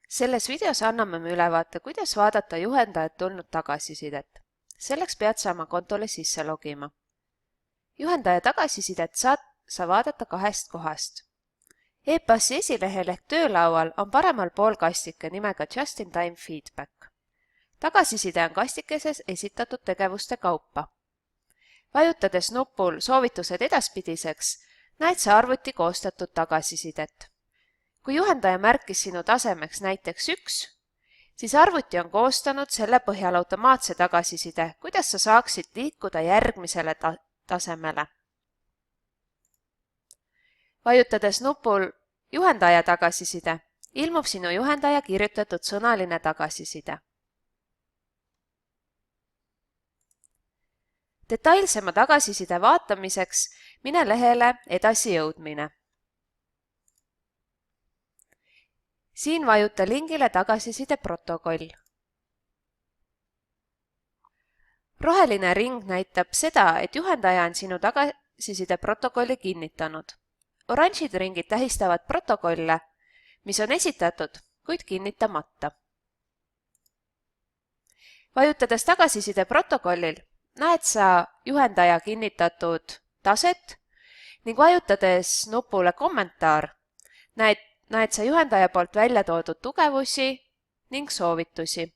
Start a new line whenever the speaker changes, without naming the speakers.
Selles videos anname me ülevaate, kuidas vaadata juhendajalt tulnud tagasisidet. Selleks pead sa oma kontole sisse logima. Juhendaja tagasisidet saad sa vaadata kahest kohast. E-passi esilehel ehk töölaual on paremal pool kastike nimega Just-in-Time Feedback. Tagasiside on kastikeses esitatud tegevuste kaupa. Vajutades nupul Soovitused edaspidiseks, näed sa arvuti koostatud tagasisidet. Kui juhendaja märkis sinu tasemeks näiteks 1, siis arvuti on koostanud selle põhjal automaatse tagasiside, kuidas sa saaksid liikuda järgmisele tasemele. Vajutades nupul Juhendaja tagasiside, ilmub sinu juhendaja kirjutatud sõnaline tagasiside. Detailsema tagasiside vaatamiseks mine lehele Edasijõudmine. Siin vajuta lingile Tagasiside protokoll. Roheline ring näitab seda, et juhendaja on sinu tagasiside protokolli kinnitanud. Oranžid ringid tähistavad protokolle, mis on esitatud, kuid kinnitamata. Vajutades tagasiside protokollil näed sa juhendaja kinnitatud taset ning vajutades nupule Kommentaar näed sa juhendaja poolt välja toodud tugevusi ning soovitusi.